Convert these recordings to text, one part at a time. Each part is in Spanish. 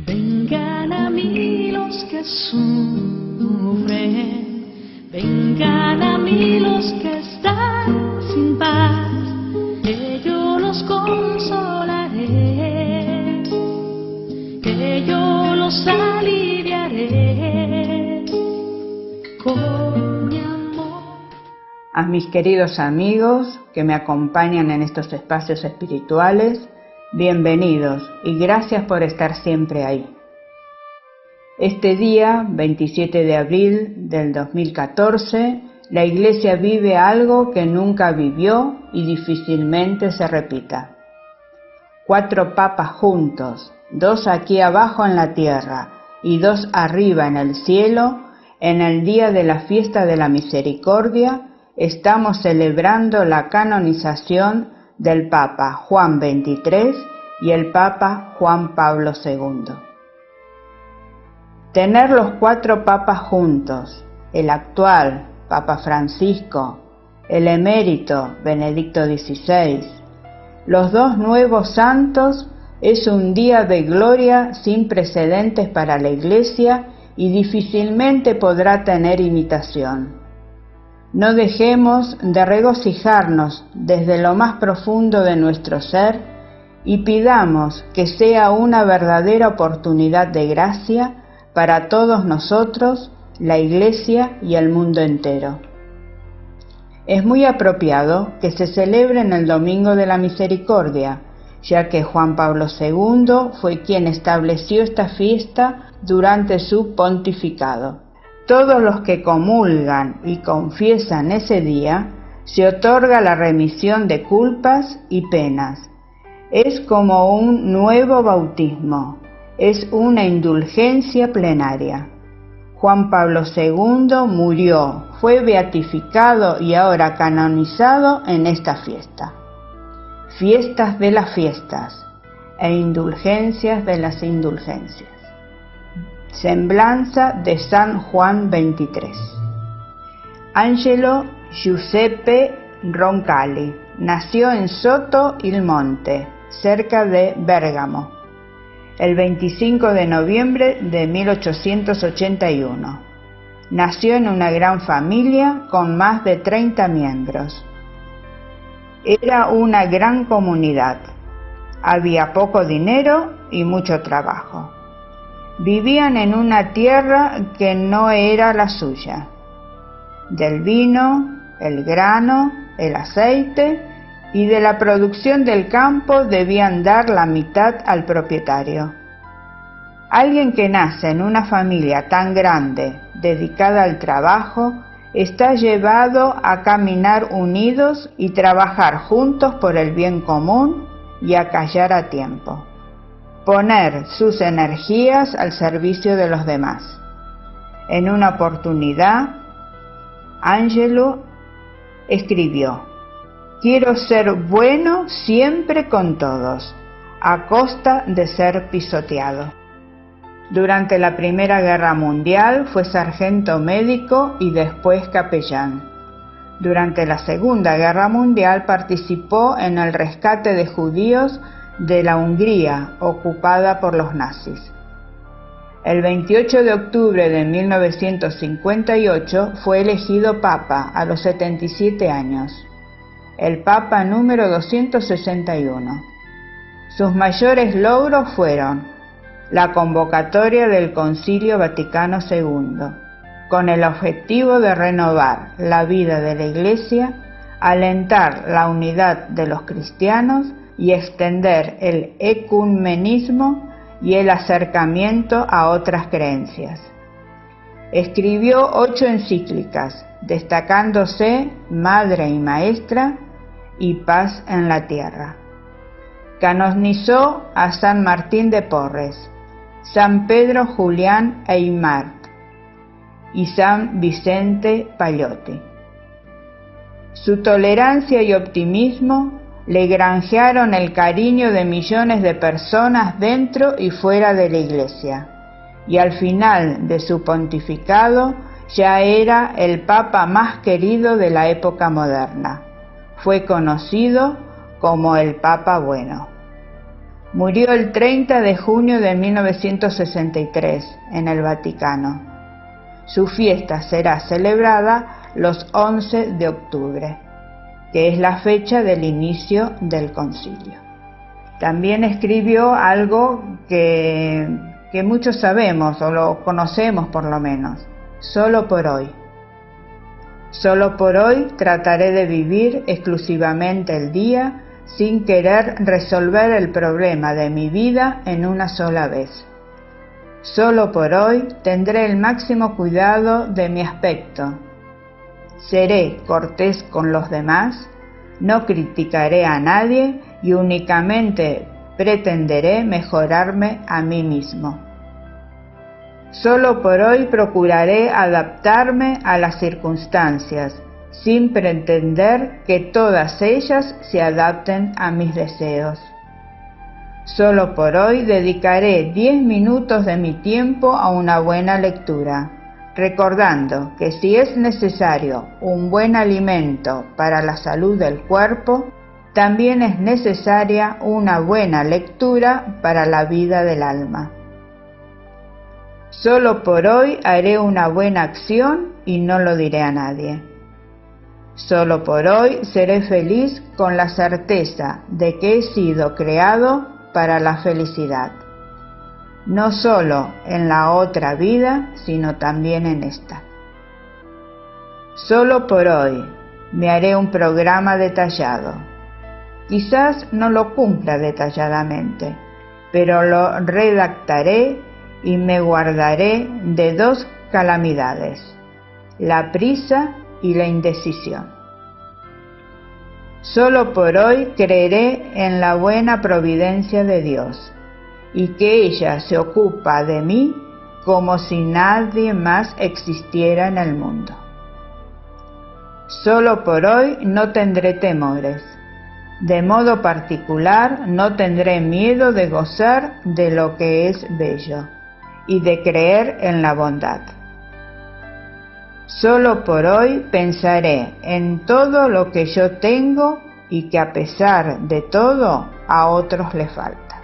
Vengan a mí los que sufren, vengan a mí los que están sin paz, que yo los consolaré, que yo los aliviaré con mi amor. A mis queridos amigos que me acompañan en estos espacios espirituales, bienvenidos y gracias por estar siempre ahí. Este día, 27 de abril del 2014, la Iglesia vive algo que nunca vivió y difícilmente se repita. 4 papas juntos, 2 aquí abajo en la tierra y 2 arriba en el cielo, en el día de la fiesta de la misericordia, estamos celebrando la canonización del Papa Juan XXIII y el Papa Juan Pablo II. Tener los 4 papas juntos, el actual Papa Francisco, el emérito Benedicto XVI, los 2 nuevos santos, es un día de gloria sin precedentes para la Iglesia y difícilmente podrá tener imitación. No dejemos de regocijarnos desde lo más profundo de nuestro ser y pidamos que sea una verdadera oportunidad de gracia para todos nosotros, la Iglesia y el mundo entero. Es muy apropiado que se celebre en el Domingo de la Misericordia, ya que Juan Pablo II fue quien estableció esta fiesta durante su pontificado. Todos los que comulgan y confiesan ese día, se otorga la remisión de culpas y penas. Es como un nuevo bautismo, es una indulgencia plenaria. Juan Pablo II murió, fue beatificado y ahora canonizado en esta fiesta. Fiestas de las fiestas e indulgencias de las indulgencias. Semblanza de San Juan XXIII. Angelo Giuseppe Roncalli nació en Soto il Monte, cerca de Bérgamo, el 25 de noviembre de 1881. Nació en una gran familia con más de 30 miembros. Era una gran comunidad. Había poco dinero y mucho trabajo. Vivían en una tierra que no era la suya. Del vino, el grano, el aceite y de la producción del campo debían dar la mitad al propietario. Alguien que nace en una familia tan grande, dedicada al trabajo, está llevado a caminar unidos y trabajar juntos por el bien común y a callar a tiempo. Poner sus energías al servicio de los demás. En una oportunidad, Angelo escribió: «Quiero ser bueno siempre con todos, a costa de ser pisoteado». Durante la Primera Guerra Mundial fue sargento médico y después capellán. Durante la Segunda Guerra Mundial participó en el rescate de judíos de la Hungría ocupada por los nazis. El 28 de octubre de 1958 fue elegido Papa a los 77 años, el Papa número 261. Sus mayores logros fueron la convocatoria del Concilio Vaticano II, con el objetivo de renovar la vida de la Iglesia, alentar la unidad de los cristianos y extender el ecumenismo y el acercamiento a otras creencias. Escribió 8 encíclicas, destacándose Madre y Maestra y Paz en la Tierra. Canonizó a San Martín de Porres, San Pedro Julián Aymar y San Vicente Pallotti. Su tolerancia y optimismo le granjearon el cariño de millones de personas dentro y fuera de la Iglesia, y al final de su pontificado ya era el Papa más querido de la época moderna. Fue conocido como el Papa Bueno. Murió el 30 de junio de 1963 en el Vaticano. Su fiesta será celebrada los 11 de octubre, que es la fecha del inicio del concilio. También escribió algo que muchos sabemos o lo conocemos por lo menos: solo por hoy. Solo por hoy trataré de vivir exclusivamente el día sin querer resolver el problema de mi vida en una sola vez. Solo por hoy tendré el máximo cuidado de mi aspecto. Seré cortés con los demás, no criticaré a nadie y únicamente pretenderé mejorarme a mí mismo. Solo por hoy procuraré adaptarme a las circunstancias, sin pretender que todas ellas se adapten a mis deseos. Solo por hoy dedicaré 10 minutos de mi tiempo a una buena lectura, recordando que si es necesario un buen alimento para la salud del cuerpo, también es necesaria una buena lectura para la vida del alma. Solo por hoy haré una buena acción y no lo diré a nadie. Solo por hoy seré feliz con la certeza de que he sido creado para la felicidad, no solo en la otra vida, sino también en esta. Solo por hoy me haré un programa detallado. Quizás no lo cumpla detalladamente, pero lo redactaré y me guardaré de 2 calamidades: la prisa y la indecisión. Solo por hoy creeré en la buena providencia de Dios y que ella se ocupa de mí como si nadie más existiera en el mundo. Solo por hoy no tendré temores. De modo particular no tendré miedo de gozar de lo que es bello y de creer en la bondad. Solo por hoy pensaré en todo lo que yo tengo y que a pesar de todo a otros le falta.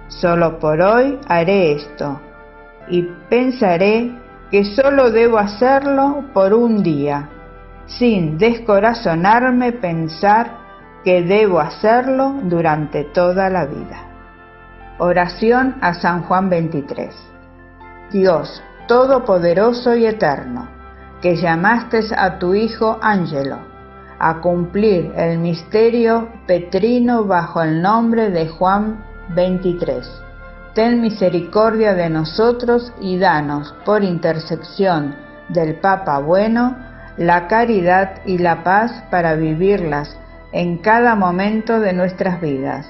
Solo por hoy haré esto y pensaré que solo debo hacerlo por un día, sin descorazonarme pensar que debo hacerlo durante toda la vida. Oración a San Juan 23. Dios Todopoderoso y Eterno, que llamaste a tu Hijo Ángelo a cumplir el misterio petrino bajo el nombre de Juan 23. Ten misericordia de nosotros y danos, por intercesión del Papa Bueno, la caridad y la paz para vivirlas en cada momento de nuestras vidas,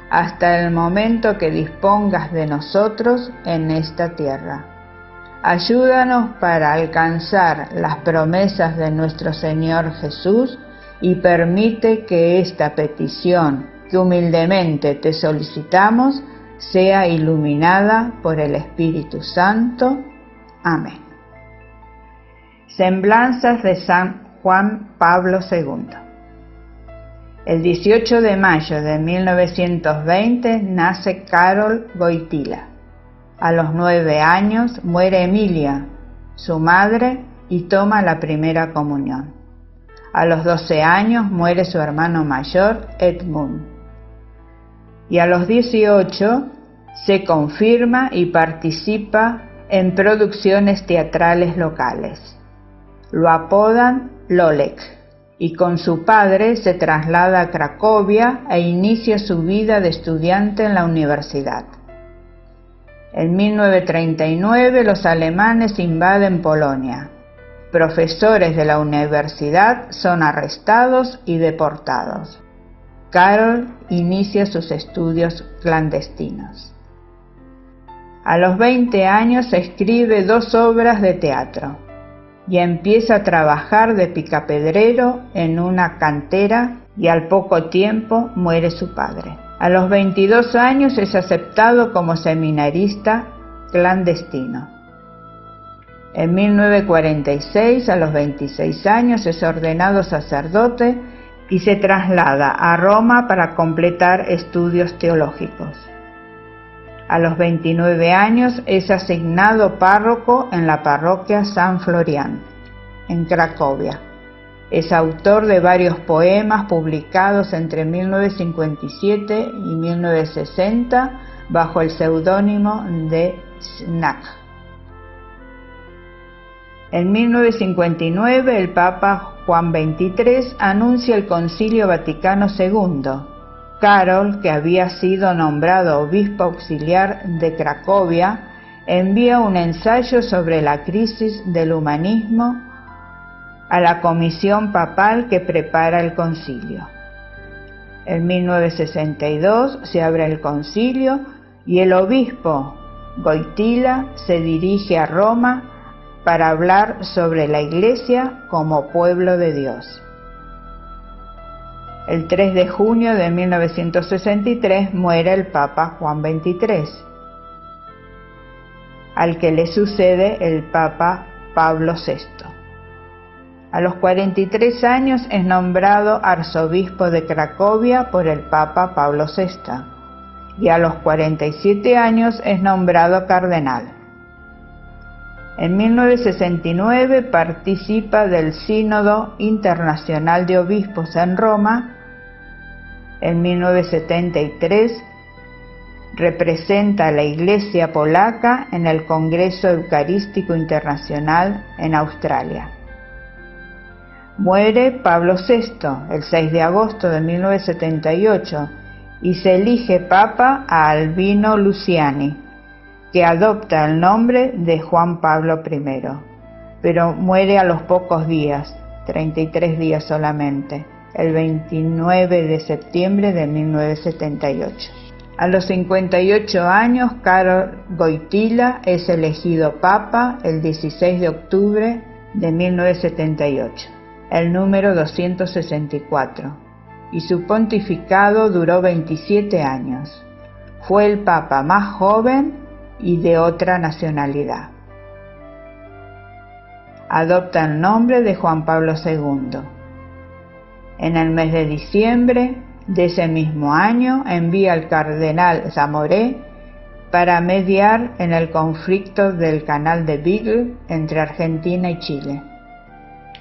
hasta el momento que dispongas de nosotros en esta tierra. Ayúdanos para alcanzar las promesas de nuestro Señor Jesús y permite que esta petición que humildemente te solicitamos sea iluminada por el Espíritu Santo. Amén. Semblanzas de San Juan Pablo II. El 18 de mayo de 1920 nace Karol Wojtyła. A los 9 años muere Emilia, su madre, y toma la primera comunión. A los 12 años muere su hermano mayor, Edmund. Y a los 18 se confirma y participa en producciones teatrales locales. Lo apodan Lolek, y con su padre se traslada a Cracovia e inicia su vida de estudiante en la universidad. En 1939 los alemanes invaden Polonia. Profesores de la universidad son arrestados y deportados. Karol inicia sus estudios clandestinos. A los 20 años escribe 2 obras de teatro y empieza a trabajar de picapedrero en una cantera, y al poco tiempo muere su padre. A los 22 años es aceptado como seminarista clandestino. En 1946, a los 26 años, es ordenado sacerdote y se traslada a Roma para completar estudios teológicos. A los 29 años es asignado párroco en la parroquia San Florián, en Cracovia. Es autor de varios poemas publicados entre 1957 y 1960 bajo el seudónimo de Znak. En 1959 el Papa Juan XXIII anuncia el Concilio Vaticano II. Karol, que había sido nombrado obispo auxiliar de Cracovia, envía un ensayo sobre la crisis del humanismo a la comisión papal que prepara el concilio. En 1962 se abre el concilio y el obispo Wojtyła se dirige a Roma para hablar sobre la Iglesia como pueblo de Dios. El 3 de junio de 1963 muere el Papa Juan XXIII, al que le sucede el Papa Pablo VI. A los 43 años es nombrado arzobispo de Cracovia por el Papa Pablo VI y a los 47 años es nombrado cardenal. En 1969 participa del Sínodo Internacional de Obispos en Roma. En 1973 representa a la Iglesia polaca en el Congreso Eucarístico Internacional en Australia. Muere Pablo VI el 6 de agosto de 1978 y se elige papa a Albino Luciani, que adopta el nombre de Juan Pablo I, pero muere a los pocos días, 33 días solamente, el 29 de septiembre de 1978. A los 58 años, Karol Wojtyła es elegido papa el 16 de octubre de 1978, el número 264, y su pontificado duró 27 años. Fue el papa más joven y de otra nacionalidad. Adopta el nombre de Juan Pablo II. En el mes de diciembre de ese mismo año envía al cardenal Zamoré para mediar en el conflicto del canal de Beagle entre Argentina y Chile.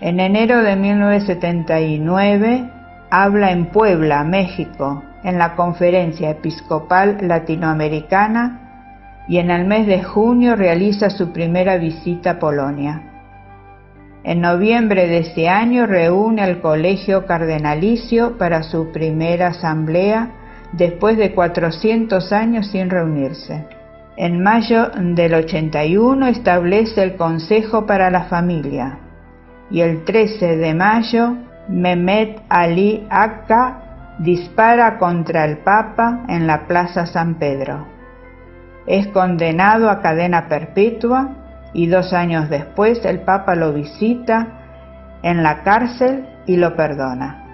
En enero de 1979 habla en Puebla, México, en la Conferencia Episcopal Latinoamericana y en el mes de junio realiza su primera visita a Polonia. En noviembre de ese año reúne al Colegio Cardenalicio para su primera asamblea después de 400 años sin reunirse. En mayo del 81 establece el Consejo para la Familia y el 13 de mayo Mehmet Ali Akka dispara contra el Papa en la Plaza San Pedro. Es condenado a cadena perpetua y 2 años después el Papa lo visita en la cárcel y lo perdona.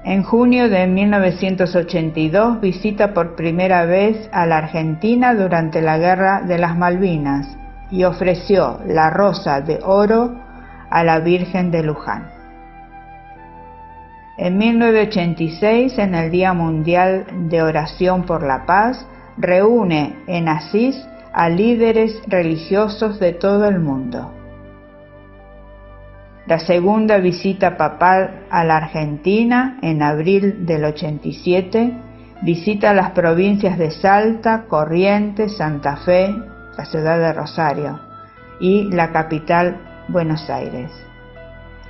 En junio de 1982 visita por primera vez a la Argentina durante la Guerra de las Malvinas y ofreció la Rosa de Oro a la Virgen de Luján. En 1986, en el Día Mundial de Oración por la Paz, reúne en Asís a líderes religiosos de todo el mundo. La segunda visita papal a la Argentina, en abril del 87, visita las provincias de Salta, Corrientes, Santa Fe, la ciudad de Rosario y la capital, Buenos Aires.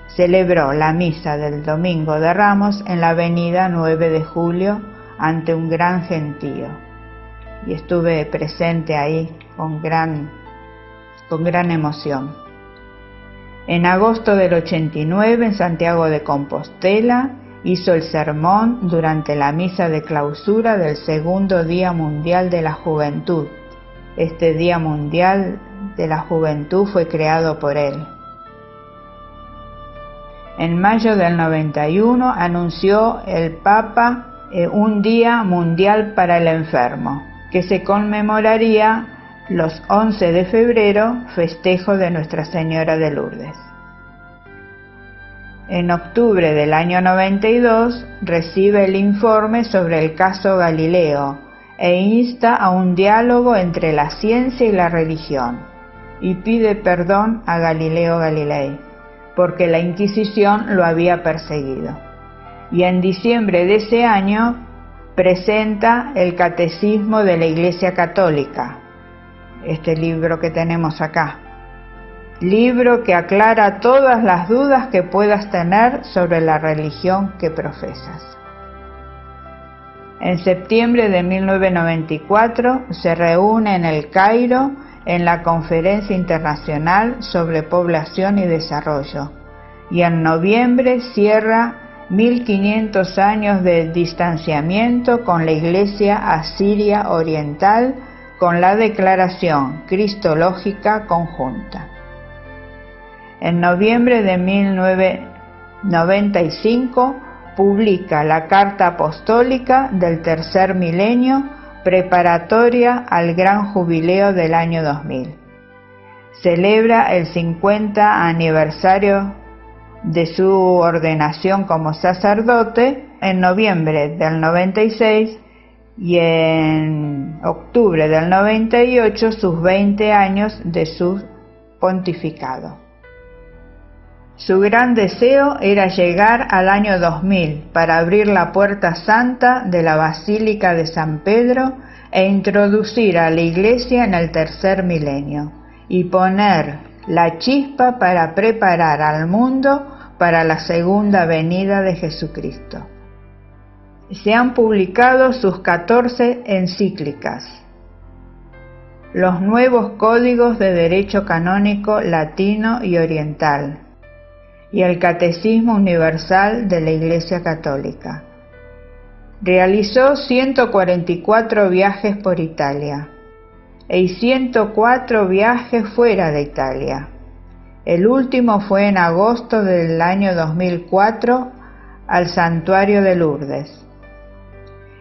Celebró la misa del Domingo de Ramos en la avenida 9 de Julio ante un gran gentío. Y estuve presente ahí con gran emoción. En agosto del 89, en Santiago de Compostela, hizo el sermón durante la misa de clausura del segundo Día Mundial de la Juventud. Este Día Mundial de la Juventud fue creado por él. En mayo del 91 anunció el Papa un Día Mundial para el Enfermo, que se conmemoraría los 11 de febrero, festejo de Nuestra Señora de Lourdes. En octubre del año 92 recibe el informe sobre el caso Galileo e insta a un diálogo entre la ciencia y la religión, y pide perdón a Galileo Galilei, porque la Inquisición lo había perseguido. Y en diciembre de ese año presenta el Catecismo de la Iglesia Católica, este libro que tenemos acá, libro que aclara todas las dudas que puedas tener sobre la religión que profesas. En septiembre de 1994 se reúne en El Cairo en la Conferencia Internacional sobre Población y Desarrollo, y en noviembre cierra 1500 años de distanciamiento con la Iglesia Asiria Oriental con la Declaración Cristológica Conjunta. En noviembre de 1995 publica la Carta Apostólica del Tercer Milenio, preparatoria al Gran Jubileo del año 2000. Celebra el 50 aniversario de su ordenación como sacerdote en noviembre del 96 y en octubre del 98 sus 20 años de su pontificado. Su gran deseo era llegar al año 2000 para abrir la puerta santa de la Basílica de San Pedro e introducir a la Iglesia en el tercer milenio y poner la chispa para preparar al mundo para la segunda venida de Jesucristo. Se han publicado sus 14 encíclicas, los nuevos códigos de derecho canónico latino y oriental, y el Catecismo Universal de la Iglesia Católica. Realizó 144 viajes por Italia y 104 viajes fuera de Italia. El último fue en agosto del año 2004 al Santuario de Lourdes.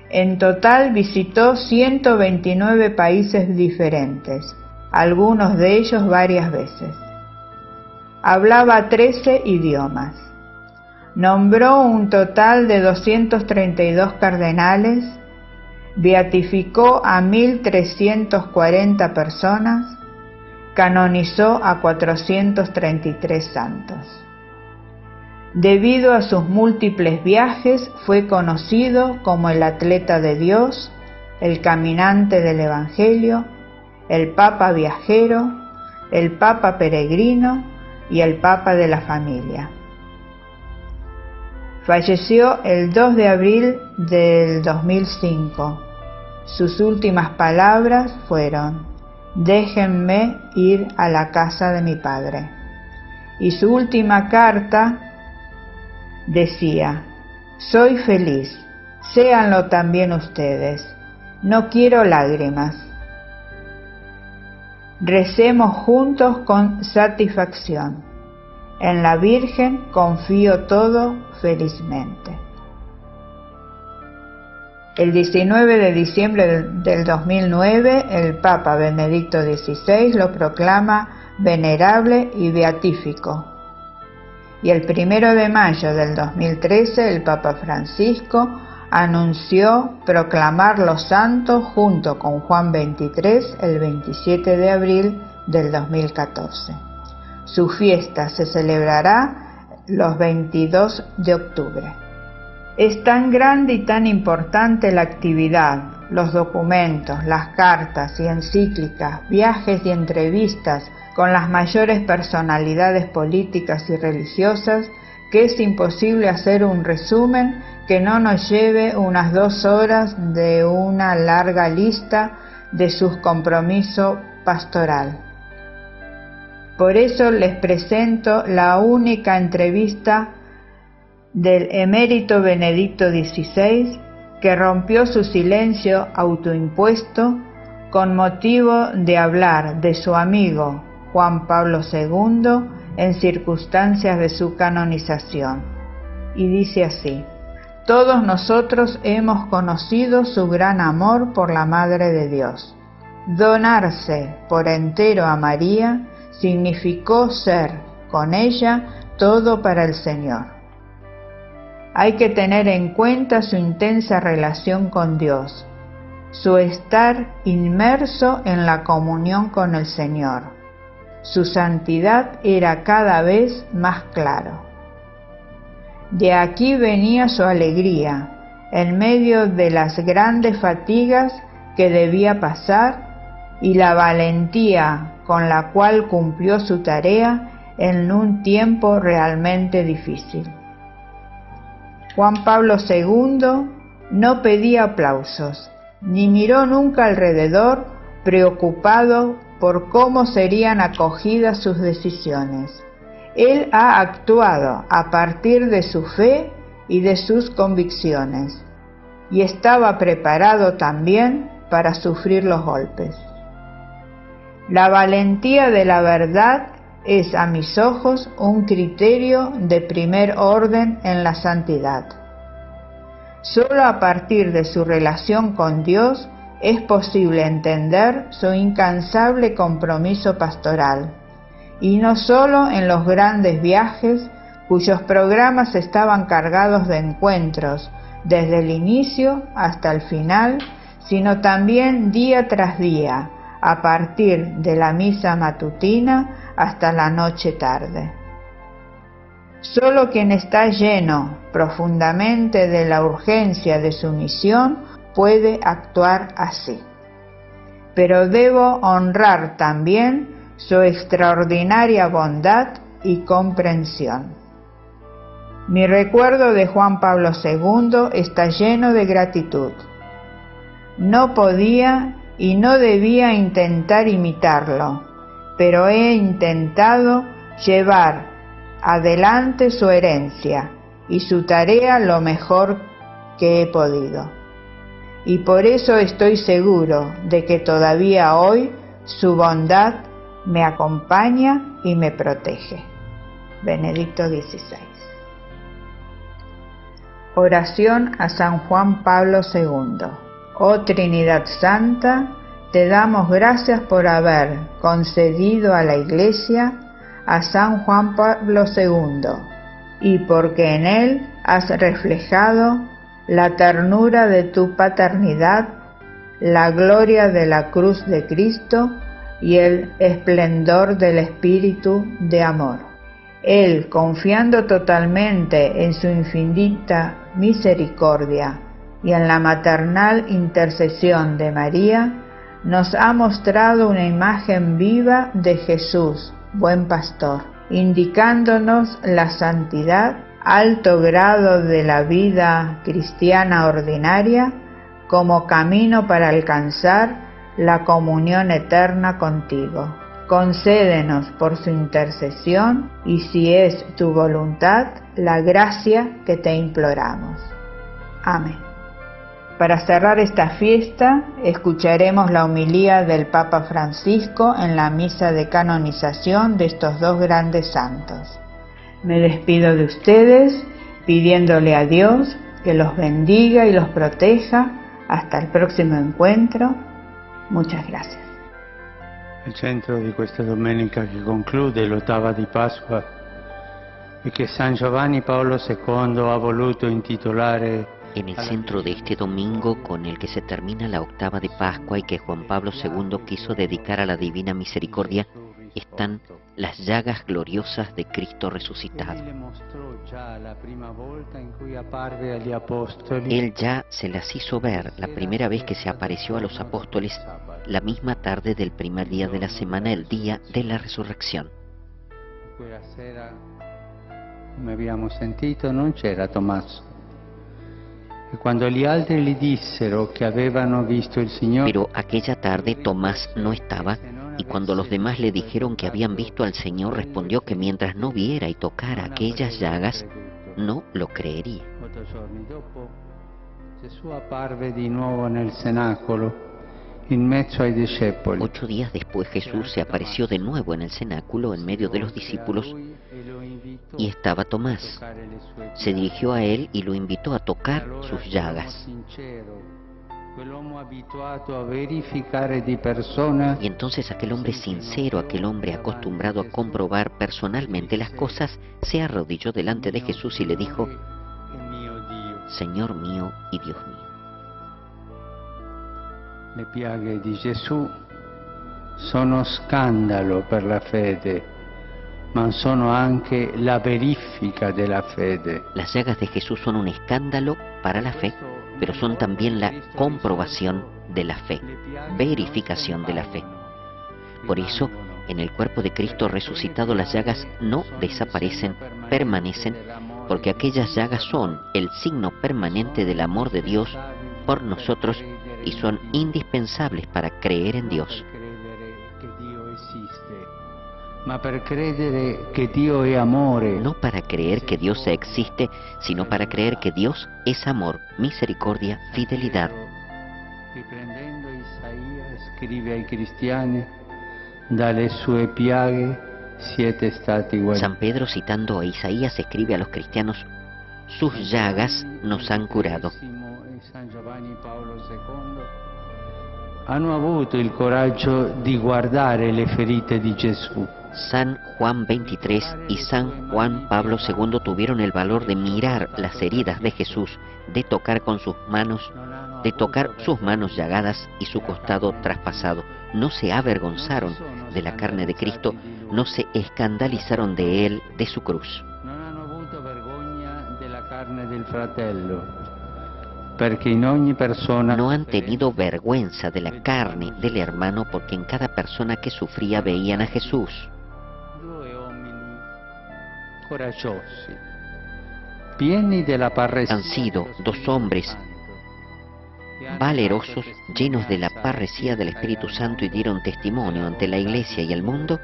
En total visitó 129 países diferentes, algunos de ellos varias veces. Hablaba 13 idiomas. Nombró un total de 232 cardenales, beatificó a 1.340 personas, canonizó a 433 santos. Debido a sus múltiples viajes, fue conocido como el atleta de Dios, el caminante del Evangelio, el Papa viajero, el Papa peregrino y el Papa de la familia. Falleció el 2 de abril del 2005. Sus últimas palabras fueron: «Déjenme ir a la casa de mi Padre». Y su última carta decía: «Soy feliz, séanlo también ustedes, no quiero lágrimas. Recemos juntos con satisfacción. En la Virgen confío todo felizmente». El 19 de diciembre del 2009, el Papa Benedicto XVI lo proclama venerable y beatífico. Y el 1 de mayo del 2013, el Papa Francisco anunció proclamarlo santo junto con Juan XXIII el 27 de abril del 2014. Su fiesta se celebrará los 22 de octubre. Es tan grande y tan importante la actividad, los documentos, las cartas y encíclicas, viajes y entrevistas con las mayores personalidades políticas y religiosas, que es imposible hacer un resumen que no nos lleve unas 2 horas de una larga lista de sus compromisos pastoral. Por eso les presento la única entrevista del emérito Benedicto XVI, que rompió su silencio autoimpuesto con motivo de hablar de su amigo Juan Pablo II en circunstancias de su canonización. Y dice así: «Todos nosotros hemos conocido su gran amor por la Madre de Dios. Donarse por entero a María significó ser, con ella, todo para el Señor. hay que tener en cuenta su intensa relación con Dios, su estar inmerso en la comunión con el Señor. Su santidad era cada vez más claro. De aquí venía su alegría, en medio de las grandes fatigas que debía pasar, y la valentía con la cual cumplió su tarea en un tiempo realmente difícil. Juan Pablo II no pedía aplausos, ni miró nunca alrededor preocupado por cómo serían acogidas sus decisiones. Él ha actuado a partir de su fe y de sus convicciones, y estaba preparado también para sufrir los golpes. La valentía de la verdad es, a mis ojos, un criterio de primer orden en la santidad. Solo a partir de su relación con Dios es posible entender su incansable compromiso pastoral, y no solo en los grandes viajes cuyos programas estaban cargados de encuentros desde el inicio hasta el final, sino también día tras día, a partir de la misa matutina hasta la noche tarde. Solo quien está lleno profundamente de la urgencia de su misión puede actuar así. Pero debo honrar también su extraordinaria bondad y comprensión. Mi recuerdo de Juan Pablo II está lleno de gratitud. No podía y no debía intentar imitarlo, pero he intentado llevar adelante su herencia y su tarea lo mejor que he podido. Y por eso estoy seguro de que todavía hoy su bondad me acompaña y me protege. Benedicto XVI. Oración a San Juan Pablo II. Oh Trinidad Santa, te damos gracias por haber concedido a la Iglesia a San Juan Pablo II, y porque en él has reflejado la ternura de tu paternidad, la gloria de la cruz de Cristo y el esplendor del Espíritu de amor. Él, confiando totalmente en su infinita misericordia y en la maternal intercesión de María, nos ha mostrado una imagen viva de Jesús, buen pastor, indicándonos la santidad, alto grado de la vida cristiana ordinaria, como camino para alcanzar la comunión eterna contigo. Concédenos por su intercesión y, si es tu voluntad, la gracia que te imploramos. Amén. Para cerrar esta fiesta, escucharemos la homilía del Papa Francisco en la misa de canonización de estos dos grandes santos. Me despido de ustedes pidiéndole a Dios que los bendiga y los proteja. Hasta el próximo encuentro. Muchas gracias. Il centro di questa domenica che conclude l'ottava di Pasqua e che San Giovanni Paolo II ha voluto intitolare. En el centro de este domingo con el que se termina la octava de Pascua y que Juan Pablo II quiso dedicar a la Divina Misericordia están las llagas gloriosas de Cristo resucitado. Él ya se las hizo ver la primera vez que se apareció a los apóstoles la misma tarde del primer día de la semana, el día de la resurrección. Quella sera, come abbiamo sentito, non c'era Tommaso. E quando gli altri gli dissero che avevano visto il Signore. Pero aquella tarde Tomás no estaba, y cuando los demás le dijeron que habían visto al Señor, respondió que mientras no viera y tocara aquellas llagas, no lo creería. 8 giorni dopo, Gesù apparve di nuovo nel cenacolo, in mezzo ai discepoli. 8 días después Jesús se apareció de nuevo en el cenáculo en medio de los discípulos y estaba Tomás. Se dirigió a él y lo invitó a tocar sus llagas. Y entonces aquel hombre sincero, aquel hombre acostumbrado a comprobar personalmente las cosas, se arrodilló delante de Jesús y le dijo: Señor mío y Dios mío. Le piaghe di Gesù sono scandalo per la fede, ma sono anche la verifica della fede. Las llagas de Jesús son un escándalo para la fe, pero son también la comprobación de la fe, verificación de la fe. Por eso, en el cuerpo de Cristo resucitado las llagas no desaparecen, permanecen, porque aquellas llagas son el signo permanente del amor de Dios por nosotros y son indispensables para creer en Dios. Ma per credere che Dio è amore. No para creer que Dios existe, sino para creer que Dios es amor, misericordia, fidelidad. Riprendendo Isaia, scrive ai cristiani, dalle sue piaghe siete stati guariti. San Pedro, citando a Isaías, escribe a los cristianos: sus llagas nos han curado. San Giovanni Paolo II hanno avuto il coraggio di guardare le ferite di Gesù. San Juan 23 y San Juan Pablo II tuvieron el valor de mirar las heridas de Jesús, de tocar con sus manos, de tocar sus manos llagadas y su costado traspasado. No se avergonzaron de la carne de Cristo, no se escandalizaron de él, de su cruz. Non hanno avuto vergogna della carne del fratello, perché in ogni persona No han tenido vergüenza de la carne del hermano, porque en cada persona que sufría veían a Jesús. due uomini coraggiosi, pieni della parresía. Han sido dos hombres valerosos, llenos de la parresía del Espíritu Santo, y dieron testimonio ante la Iglesia y el mundo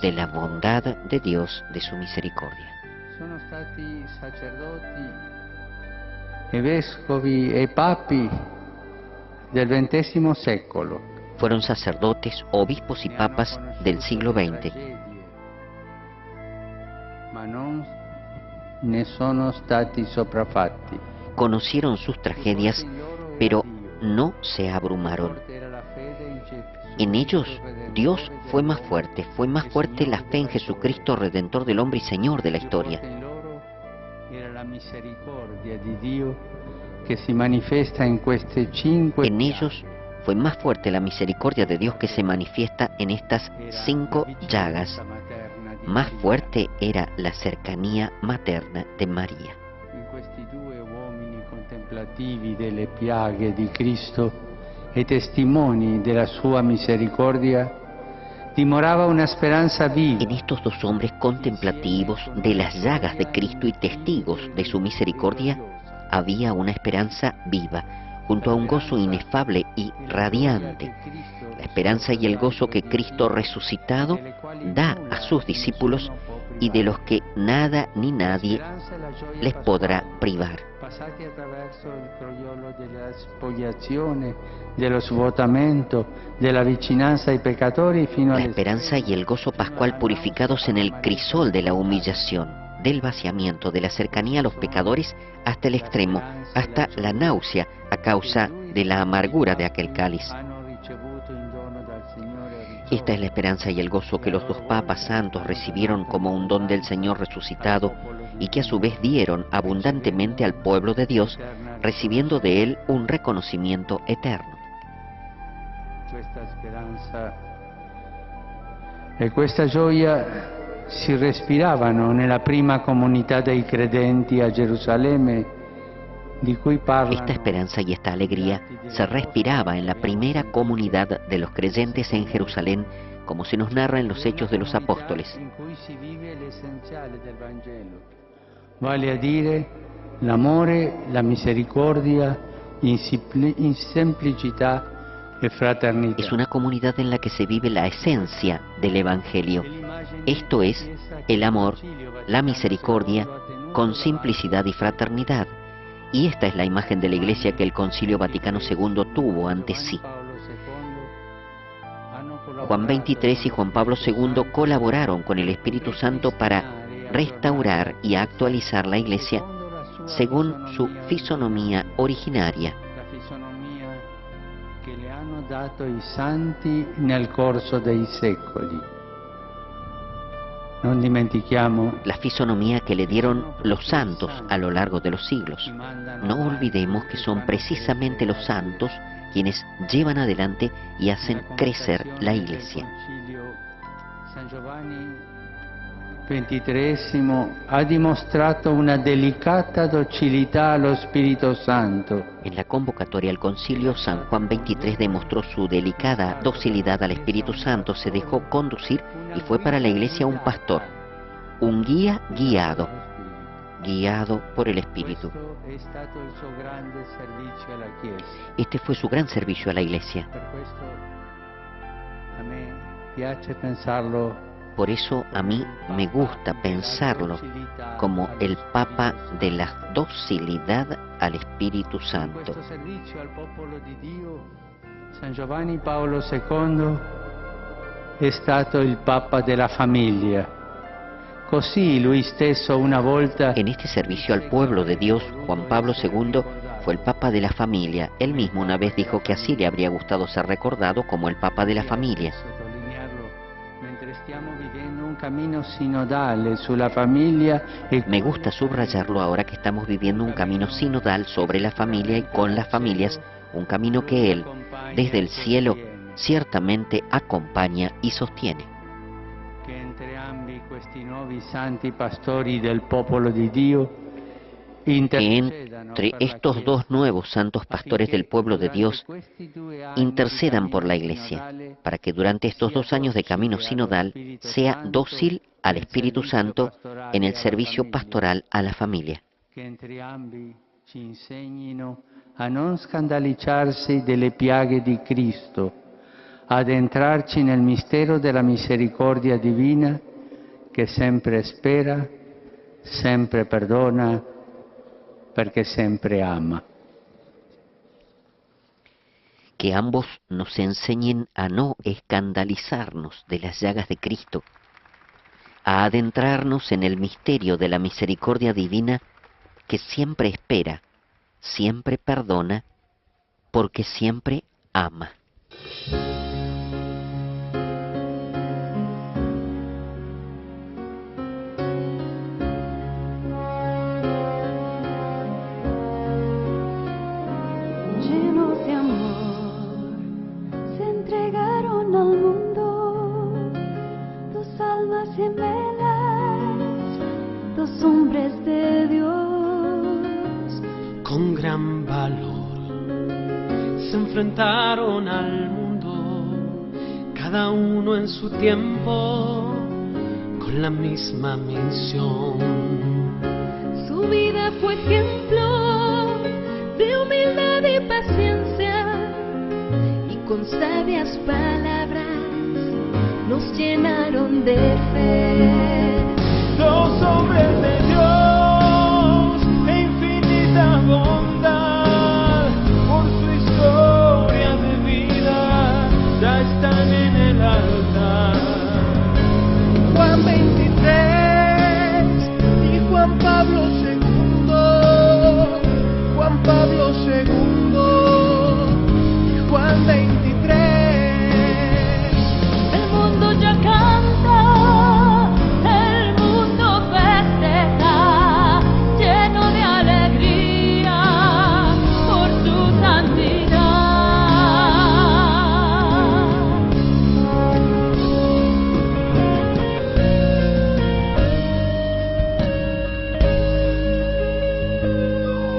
de la bondad de Dios, de su misericordia. Sono stati sacerdoti e vescovi e papi del XX secolo. Fueron sacerdotes, obispos y papas del siglo XX, Ma non ne sono stati sopraffatti. conocieron sus tragedias, pero no se abrumaron. En ellos Dios fue más fuerte la fe en Jesucristo, Redentor del hombre y Señor de la historia. Era la misericordia di Dio che si manifesta in queste 5 En ellos fue más fuerte la misericordia de Dios que se manifiesta en estas 5 llagas. Más fuerte era la cercanía materna de María. In questi due uomini contemplativi delle piaghe di Cristo e testimoni della sua misericordia dimorava una speranza viva. En estos dos hombres contemplativos de las llagas de Cristo y testigos de su misericordia había una esperanza viva, junto a un gozo inefable y radiante. La esperanza y el gozo que Cristo resucitado da a sus discípulos y de los que nada ni nadie les podrá privar. Passati attraverso il croiolo della spogliazione, dello svuotamento, della vicinanza ai peccatori fino La alle esperanza y el gozo pascual purificados en el crisol de la humillación, del vaciamiento, de la cercanía a los pecadores hasta el extremo, hasta la náusea a causa de la amargura de aquel cáliz. hanno ricevuto in dono dal Signore. Esta es la esperanza y el gozo que los dos papas santos recibieron como un don del Señor resucitado y que a su vez dieron abundantemente al pueblo de Dios, recibiendo de él un reconocimiento eterno. Questa speranza e questa gioia si respiravano nella prima comunità dei credenti a Gerusalemme, di cui parlano. Esta esperanza y esta alegría se respiraba en la primera comunidad de los creyentes en Jerusalén, como se nos narra en los Hechos de los Apóstoles. In cui si vive l'essenziale del Vangelo, vale a dire l'amore, la misericordia in semplicità e fraternità. Es una comunidad en la que se vive la esencia del Evangelio. Esto es el amor, la misericordia, con simplicidad y fraternidad. Y esta es la imagen de la Iglesia que el Concilio Vaticano II tuvo ante sí. Juan 23 y Juan Pablo II colaboraron con el Espíritu Santo para restaurar y actualizar la Iglesia según su fisonomía originaria. La fisonomia che le hanno dato i santi nel corso dei secoli. Non dimentichiamo la fisonomía que le dieron los santos a lo largo de los siglos. No olvidemos que son precisamente los santos quienes llevan adelante y hacen crecer la Iglesia. San Giovanni XXIII ha dimostrato una delicata docilità allo Spirito Santo. En la convocatoria al concilio, San Juan XXIII demostró su delicada docilidad al Espíritu Santo, se dejó conducir y fue para la Iglesia un pastor, un guía guiado por el Espíritu. Este fue su gran servicio a la Iglesia. Por eso a mí me gusta pensarlo como el Papa de la docilidad al Espíritu Santo. San Giovanni Paolo II è stato il Papa della famiglia. Così lui stesso una volta... En este servicio al pueblo de Dios, Juan Pablo II fue el Papa de la familia. Él mismo una vez dijo que así le habría gustado ser recordado como el Papa de la familia. Me gusta subrayarlo ahora que estamos viviendo un camino sinodal sobre la familia y con las familias, un camino que Él, desde el cielo, ciertamente acompaña y sostiene. Que entrambi questi nuovi santi pastori del popolo di Dio que entre estos dos nuevos santos pastores del pueblo de Dios intercedan por la Iglesia, para que durante estos 2 años de camino sinodal sea dócil al Espíritu Santo en el servicio pastoral a la familia. Que entrambi ci insegnino a non scandalizzarsi delle piaghe di Cristo, ad entrarci nel mistero della misericordia divina che sempre spera, sempre perdona, perché sempre ama. Que ambos nos enseñen a no escandalizarnos de las llagas de Cristo, a adentrarnos en el misterio de la misericordia divina que siempre espera, siempre perdona, porque siempre ama. Llenos de amor, se entregaron al mundo, 2 almas gemelas, 2 hombres de Dios. Con gran valor se enfrentaron al mundo, cada uno en su tiempo, con la misma misión. Su vida fue ejemplo de humildad y paciencia, y con sabias palabras nos llenaron de fe. 2 hombres de Dios e infinita bondad, por su historia de vida ya están en el altar. Juan 23 y Juan Pablo II, Juan Pablo II y Juan 23. El mundo ya canta, el mundo festeja, lleno de alegría por su santidad.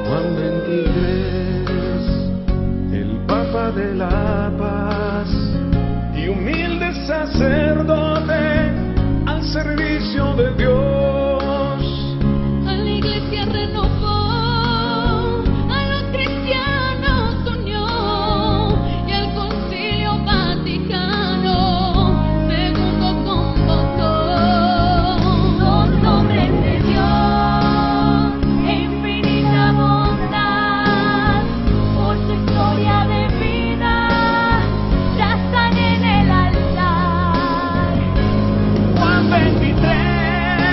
Juan 23, el Papa de la Paz y humilde sacerdote al servicio de Dios. A la Iglesia renovó, a los cristianos unió, y al Concilio Vaticano II convocó. 2 hombres de Dios e infinita bondad, por su historia de vida ya están en el altar. Juan 23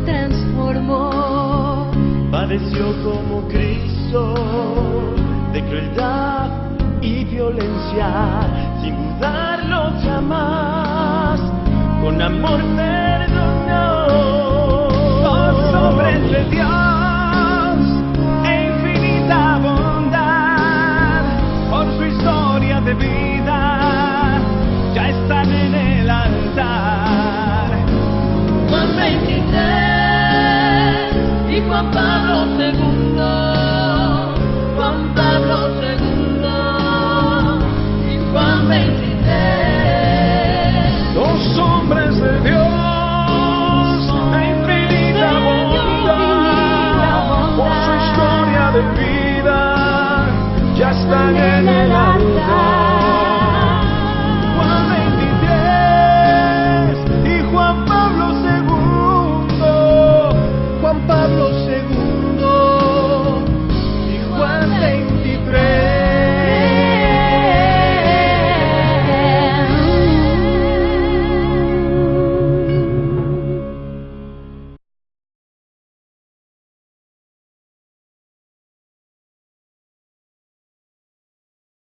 transformó. Padeció como Cristo de crueldad y violencia, sin dudarlo jamás, con amor perdonó. Los hombres de Dios e infinita bondad, por su historia de vida, ya están en el altar. Juan 23 y Juan Pablo II